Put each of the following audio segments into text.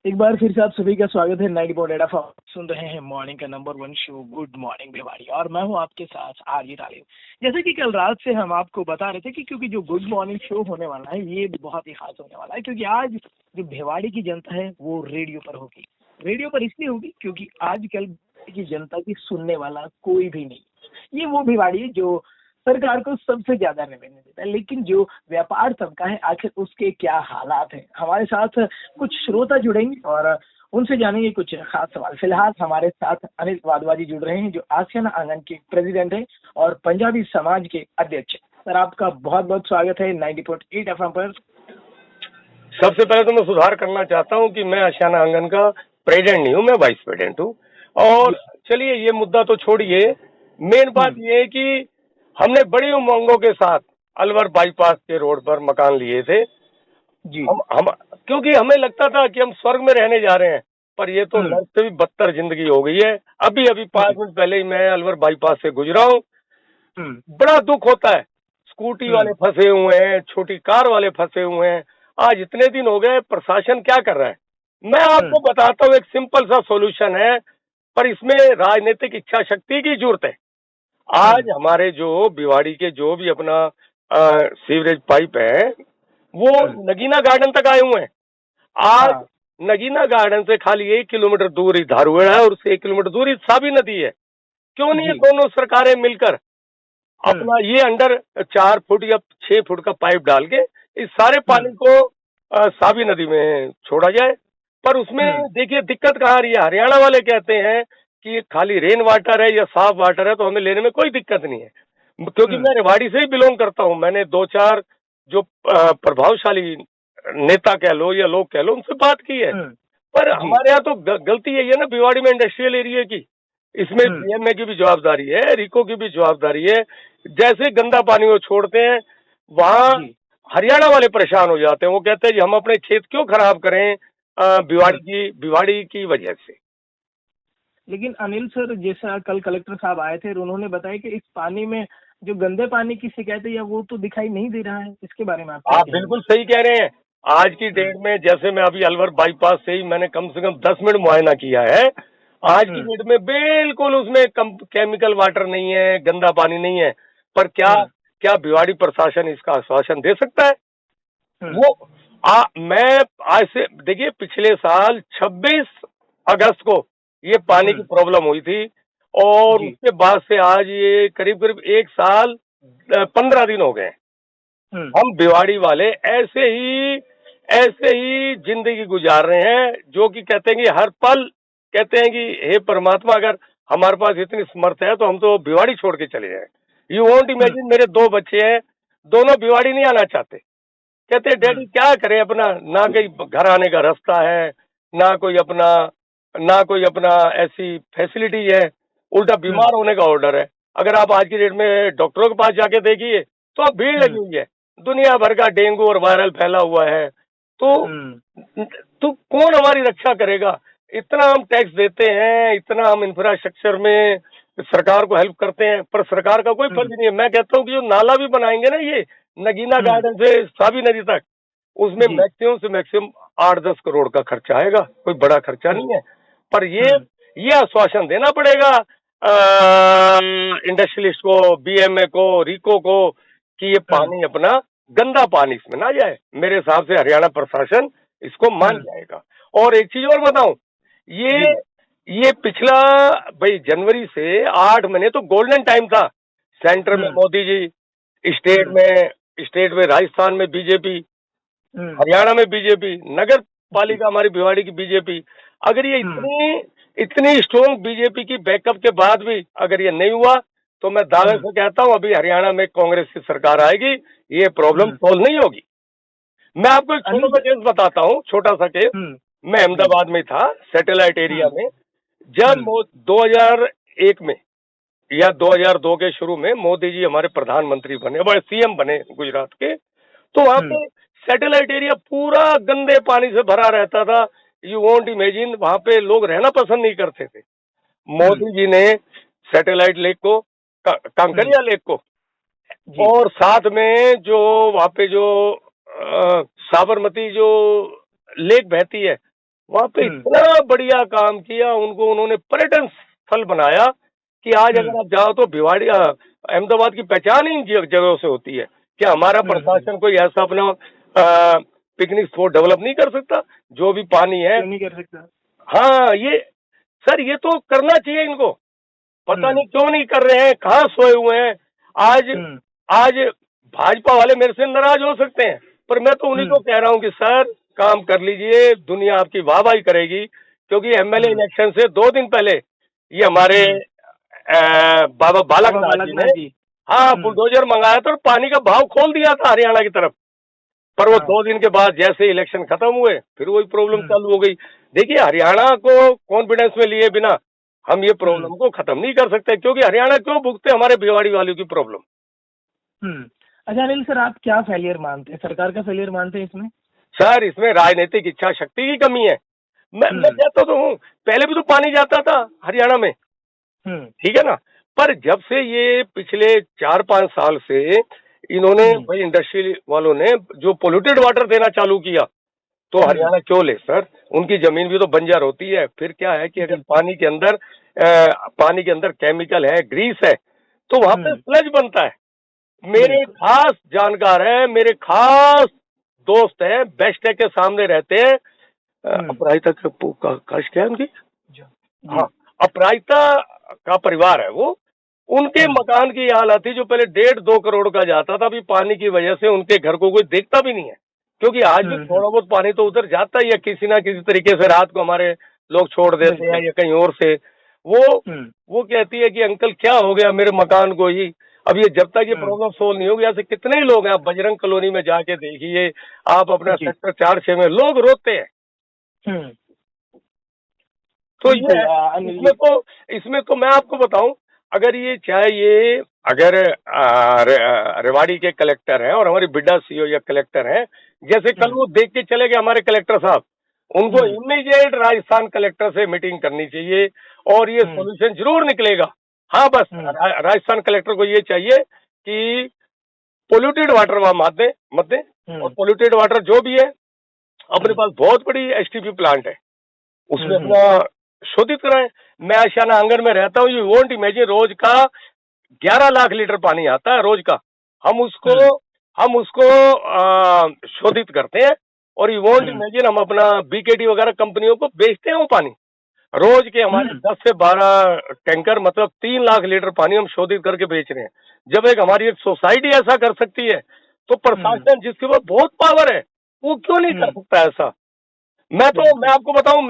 एक बार फिर से आप सभी का स्वागत है 90.8 एफएम। सुन रहे हैं मॉर्निंग का number one show good morning Bhiwadi और मैं हूं आपके साथ आरजे तालिब। जैसे कि कल रात से हम आपको बता रहे थे कि क्योंकि जो गुड मॉर्निंग शो होने वाला है ये बहुत ही खास होने वाला है, क्योंकि आज जो भिवाड़ी की जनता है वो रेडियो पर होगी। रेडियो पर इसलिए होगी क्योंकि आजकल की जनता की सुनने वाला कोई भी नहीं। ये वो भिवाड़ी है जो सरकार को सबसे ज्यादा रेवेन्यू देता है, लेकिन जो व्यापार तबका है आखिर उसके क्या हालात हैं। हमारे साथ कुछ श्रोता जुड़ेंगे और उनसे जानेंगे कुछ खास सवाल। फिलहाल हमारे साथ अनिल वाधवा जुड़ रहे हैं जो आसियाना आंगन के प्रेसिडेंट हैं और पंजाबी समाज के अध्यक्ष। सर, आपका बहुत बहुत स्वागत है 90.8 एफएम पर। सबसे पहले तो मैं सुधार करना चाहता हूं कि मैं आशियाना आंगन का प्रेसिडेंट नहीं हूं, मैं वाइस प्रेसिडेंट हूं। और चलिए ये मुद्दा तो छोड़िए, मेन बात ये है कि हमने बड़ी उमंगों के साथ अलवर बाईपास के रोड पर मकान लिए थे जी। हम क्योंकि हमें लगता था कि हम स्वर्ग में रहने जा रहे हैं, पर ये तो नर्क से भी बदतर जिंदगी हो गई है। अभी 5 मिनट पहले ही मैं अलवर बाईपास से गुजरा हूँ। बड़ा दुख होता है, स्कूटी वाले फंसे हुए हैं, छोटी कार वाले फंसे हुए हैं। आज इतने दिन हो गए, प्रशासन क्या कर रहा है? मैं आपको बताता हूँ, एक सिंपल सा सॉल्यूशन है, पर इसमें राजनीतिक इच्छा शक्ति की जरूरत है। आज हमारे जो भिवाड़ी के जो भी अपना सीवरेज पाइप है वो नगीना गार्डन तक आए हुए हैं। आज नगीना गार्डन से खाली 1 किलोमीटर दूर ही धारूहेड़ा है और उससे 1 किलोमीटर दूर ही साबी नदी है। क्यों नहीं ये दोनों सरकारें मिलकर अपना ये अंडर 4 फुट या 6 फुट का पाइप डाल के इस सारे पानी को साबी नदी में छोड़ा जाए? पर उसमें देखिए दिक्कत कहाँ आ रही है। हरियाणा वाले कहते हैं कि खाली रेन वाटर है या साफ वाटर है तो हमें लेने में कोई दिक्कत नहीं है, क्योंकि मैं रेवाड़ी से ही बिलोंग करता हूँ। मैंने 2-4 जो प्रभावशाली नेता कह लो या लोग कह लो उनसे बात की है। पर हमारे यहाँ तो गलती यही है ना, भिवाड़ी में इंडस्ट्रियल एरिया की, इसमें बीएमए की भी जवाबदारी है, रिको की भी जवाबदारी है। जैसे गंदा पानी वो छोड़ते हैं वहाँ हरियाणा वाले परेशान हो जाते हैं। वो कहते हैं जी हम अपने खेत क्यों खराब करें भिवाड़ी की वजह से। लेकिन अनिल सर, जैसा कल कलेक्टर साहब आए थे, उन्होंने बताया कि इस पानी में जो गंदे पानी की शिकायत है या वो तो दिखाई नहीं दे रहा है। इसके बारे में आप बिल्कुल सही कह रहे हैं। आज की डेट में जैसे मैं अभी अलवर बाईपास से ही मैंने कम से कम 10 मिनट मुआयना किया है। आज की डेट में बिल्कुल उसमें केमिकल वाटर नहीं है, गंदा पानी नहीं है। पर क्या भिवाड़ी प्रशासन इसका आश्वासन दे सकता है? मैं आज से देखिए, पिछले साल 26 अगस्त को ये पानी की प्रॉब्लम हुई थी और उसके बाद से आज ये करीब करीब 1 साल 15 दिन हो गए। हम भिवाड़ी वाले ऐसे ही जिंदगी गुजार रहे हैं, जो कि कहते हैं कि हर पल कहते हैं कि हे परमात्मा, अगर हमारे पास इतनी समर्थ है तो हम तो भिवाड़ी छोड़ के चले जाएं। यू वॉन्ट इमेजिन, मेरे 2 बच्चे हैं, दोनों भिवाड़ी नहीं आना चाहते। कहते डैडी क्या करें, अपना ना कहीं घर आने का रास्ता है, ना कोई अपना ऐसी फैसिलिटी है, उल्टा बीमार होने का ऑर्डर है। अगर आप आज की डेट में डॉक्टरों के पास जाके देखिए तो अब भीड़ लगी हुई है, दुनिया भर का डेंगू और वायरल फैला हुआ है। तो कौन हमारी रक्षा करेगा? इतना हम टैक्स देते हैं, इतना हम इंफ्रास्ट्रक्चर में सरकार को हेल्प करते हैं, पर सरकार का कोई फर्ज नहीं है। मैं कहता हूँ कि जो नाला भी बनाएंगे ना ये नगीना गार्डन से साबी नदी तक, उसमें मैक्सिमम से मैक्सिमम 8-10 करोड़ का खर्चा आएगा, कोई बड़ा खर्चा नहीं है। पर ये आश्वासन देना पड़ेगा इंडस्ट्रियलिस्ट को, बीएमए को, रिको को, कि ये पानी अपना गंदा पानी इसमें ना जाए। मेरे हिसाब से हरियाणा प्रशासन इसको मान जाएगा। और एक चीज और बताऊं, ये पिछला भाई जनवरी से 8 महीने तो गोल्डन टाइम था। सेंटर में मोदी जी, स्टेट में राजस्थान में बीजेपी, हरियाणा में बीजेपी, नगर पालिका हमारी भिवाड़ी की बीजेपी। अगर ये इतनी स्ट्रॉन्ग बीजेपी की बैकअप के बाद भी अगर ये नहीं हुआ तो मैं दावे से कहता हूं अभी हरियाणा में कांग्रेस की सरकार आएगी, ये प्रॉब्लम सोल्व नहीं होगी। मैं आपको एक छोटा सा केस बताता हूँ, छोटा सा केस। मैं अहमदाबाद में था, सैटेलाइट एरिया में, जब 2001 में या 2002 के शुरू में मोदी जी हमारे प्रधानमंत्री बने, सीएम बने गुजरात के, तो वहां पे सैटेलाइट एरिया पूरा गंदे पानी से भरा रहता था। यू वॉन्ट इमेजिन, वहां पे लोग रहना पसंद नहीं करते थे। मोदी जी ने सैटेलाइट लेक को, कांकरिया लेक को, और साथ में जो वहां पे जो साबरमती जो लेक बहती है वहाँ पे इतना बढ़िया काम किया, उनको उन्होंने पर्यटन स्थल बनाया कि आज अगर आप जाओ तो भिवाड़ी अहमदाबाद की पहचान ही इन जगहों से होती है। क्या हमारा प्रशासन कोई ऐसा अपना पिकनिक स्पॉट डेवलप नहीं कर सकता? जो भी पानी है नहीं कर सकता। हाँ, ये सर ये तो करना चाहिए इनको, पता नहीं क्यों नहीं कर रहे हैं, कहाँ सोए हुए हैं। आज भाजपा वाले मेरे से नाराज हो सकते हैं, पर मैं तो उन्हीं को कह रहा हूँ कि सर काम कर लीजिए, दुनिया आपकी वाहवाही करेगी। क्योंकि एमएलए इलेक्शन से 2 दिन पहले ये हमारे बाबा बालकनाथ जी ने हाँ बुलडोजर मंगाया था और पानी का भाव खोल दिया था हरियाणा की तरफ। पर वो 2 दिन के बाद जैसे इलेक्शन खत्म हुए फिर वही प्रॉब्लम चालू हो गई। देखिए, हरियाणा को कॉन्फिडेंस में लिए बिना हम ये प्रॉब्लम को खत्म नहीं कर सकते, क्योंकि हरियाणा क्यों भुगते हमारे भिवाड़ी वालों की प्रॉब्लम। अच्छा अनिल सर, आप क्या फेलियर मानते हैं, सरकार का फेलियर मानते हैं इसमें? सर इसमें राजनीतिक इच्छा शक्ति की कमी है। मैं कहता तो हूँ, पहले भी तो पानी जाता था हरियाणा में, ठीक है ना। पर जब से ये पिछले 4-5 साल से इन्होंने भाई इंडस्ट्री वालों ने जो पोल्यूटेड वाटर देना चालू किया, तो हरियाणा क्यों ले सर? उनकी जमीन भी तो बंजर होती है। फिर क्या है कि अगर पानी के अंदर केमिकल है, ग्रीस है, तो वहां पे स्लज बनता है। मेरे खास जानकार है, मेरे खास दोस्त हैं, बेस्टेक के सामने रहते हैं, अपराजिता काश क्या है उनकी, हाँ अपराजिता का परिवार है वो। उनके मकान की हालत थी जो पहले 1.5-2 करोड़ का जाता था, अभी पानी की वजह से उनके घर को कोई देखता भी नहीं है। क्योंकि आज भी थोड़ा बहुत पानी तो उधर जाता ही है, किसी ना किसी तरीके से रात को हमारे लोग छोड़ देते हैं या कहीं और से। वो कहती है कि अंकल क्या हो गया मेरे मकान को ही। अब ये जब तक ये प्रॉब्लम सोल्व नहीं होगी, ऐसे कितने ही लोग हैं, आप बजरंग कॉलोनी में जाके देखिए, आप अपना सेक्टर 4-6 में लोग रोते हैं। तो ये इसमें तो मैं आपको बताऊं, अगर ये अगर रेवाड़ी के कलेक्टर हैं और हमारी बिड्डा सीओ या कलेक्टर हैं, जैसे कल वो देख के चले गए हमारे कलेक्टर साहब, उनको इमीडिएट राजस्थान कलेक्टर से मीटिंग करनी चाहिए और ये सॉल्यूशन जरूर निकलेगा। हाँ बस राजस्थान कलेक्टर को ये चाहिए कि पोल्यूटेड वाटर वहां मत दे और पोल्यूटेड वाटर जो भी है, अपने पास बहुत बड़ी एसटीपी प्लांट है, उसमें अपना शोधित कराएं। मैं आशियाना आंगन में रहता हूँ, यू वोंट इमेजिन, रोज का 11 लाख लीटर पानी आता है रोज का। हम उसको शोधित करते हैं और यू वोंट इमेजिन, हम अपना बीकेटी वगैरह कंपनियों को बेचते हैं वो पानी। रोज के हमारे 10 से 12 टैंकर, मतलब 3 लाख लीटर पानी हम शोधित करके बेच रहे हैं। जब हमारी एक सोसाइटी ऐसा कर सकती है, तो प्रशासन जिसके पास बहुत पावर है वो क्यों नहीं कर सकता ऐसा? मैं आपको बताऊं,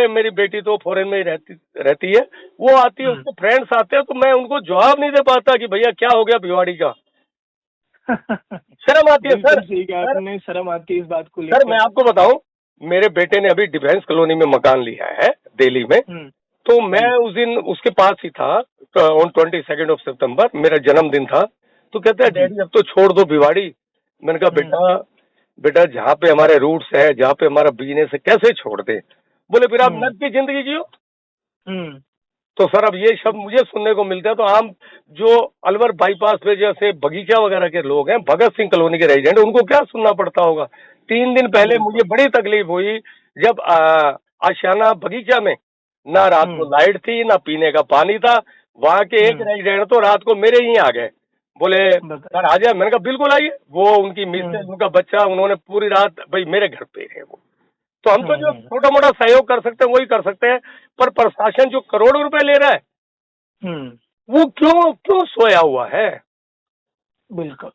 मेरी बेटी तो फॉरेन में ही रहती है, वो आती है, उसके फ्रेंड्स आते हैं, तो मैं उनको जवाब नहीं दे पाता कि भैया क्या हो गया भिवाड़ी का। शर्म आती है सर, शर्म आती है इस बात को सर। मैं आपको बताऊं, मेरे बेटे ने अभी डिफेंस कॉलोनी में मकान लिया है दिल्ली में, तो मैं उस दिन उसके पास ही था, ऑन 22 सितंबर मेरा जन्मदिन था। तो कहता है डैडी अब तो छोड़ दो भिवाड़ी। मैंने कहा बेटा जहाँ पे हमारे रूट्स है, जहाँ पे हमारा बिजनेस है, कैसे छोड़ दे? बोले फिर आप नर्क की जिंदगी जियो। तो सर अब ये शब्द मुझे सुनने को मिलता है, तो आम जो अलवर बाईपास पे जैसे बगीचा वगैरह के लोग हैं, भगत सिंह कॉलोनी के रेजिडेंट, उनको क्या सुनना पड़ता होगा। 3 दिन पहले मुझे बड़ी तकलीफ हुई जब आशियाना बगीचा में ना रात को लाइट थी, ना पीने का पानी था। वहां के एक रेजिडेंट तो रात को मेरे ही आ गए, बोले सर आ जाए। मैंने कहा बिल्कुल आइए। वो उनकी मिसेज, उनका बच्चा, उन्होंने पूरी रात भाई मेरे घर पे है वो। तो हम तो जो छोटा मोटा सहयोग कर सकते हैं वही कर सकते हैं, पर प्रशासन जो करोड़ों रुपए ले रहा है वो क्यों सोया हुआ है? बिल्कुल।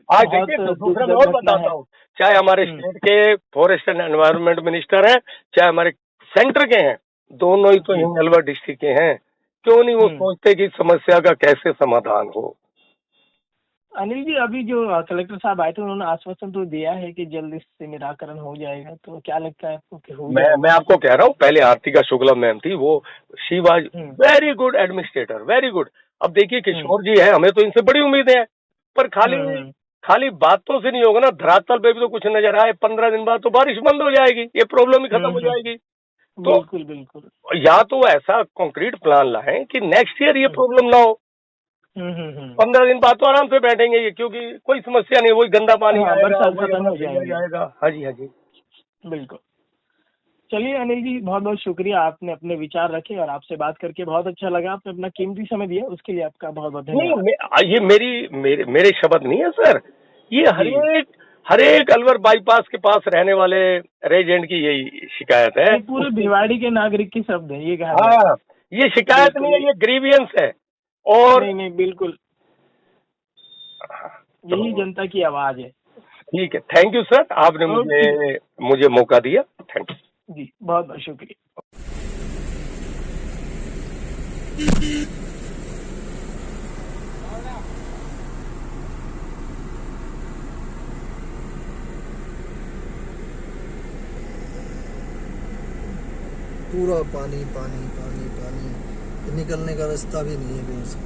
आज देखिए, दूसरा मैं और बताता हूँ, चाहे हमारे स्टेट के फॉरेस्ट एंड एनवायरनमेंट मिनिस्टर हैं, चाहे हमारे सेंटर के हैं, दोनों ही तो यही अलवर डिस्ट्रिक्ट के हैं। क्यों नहीं वो सोचते कि समस्या का कैसे समाधान हो? अनिल जी, अभी जो कलेक्टर साहब आए थे उन्होंने आश्वासन तो दिया है कि जल्द इससे निराकरण हो जाएगा, तो क्या लगता है आपको कि हो जाएगा? मैं आपको कह रहा हूँ, पहले आरतिका शुक्ला मैम थी, वो she was very good administrator, very good. अब देखिए किशोर जी है, हमें तो इनसे बड़ी उम्मीदें हैं, पर खाली बातों से नहीं होगा ना, धरातल पे भी तो कुछ नजर आए। 15 दिन बाद तो बारिश बंद हो जाएगी, ये प्रॉब्लम ही खत्म हो जाएगी। तो बिल्कुल या तो ऐसा कॉन्क्रीट प्लान लाएं कि नेक्स्ट ईयर ये प्रॉब्लम ना हो। 15 दिन बाद तो आराम से बैठेंगे ये, क्योंकि कोई समस्या नहीं, वही गंदा पानी आएगा। हाँ जी, बिल्कुल। चलिए अनिल जी, बहुत बहुत शुक्रिया, आपने अपने विचार रखे और आपसे बात करके बहुत अच्छा लगा। आपने अपना कीमती समय दिया, उसके लिए आपका बहुत बहुत धन्यवाद। नहीं, ये मेरे शब्द नहीं है सर, ये हर एक अलवर बाईपास के पास रहने वाले रेजिडेंट की यही शिकायत है। ये पूरे भिवाड़ी के नागरिक की शब्द है, ये कहा हाँ, ये शिकायत नहीं है, ये ग्रीवियंस है। और नहीं बिल्कुल, यही जनता की आवाज है। ठीक है, थैंक यू सर, आपने मुझे मौका दिया, थैंक यू जी, बहुत बहुत शुक्रिया। पूरा पानी पानी पानी पानी, निकलने का रास्ता भी नहीं है कहीं से।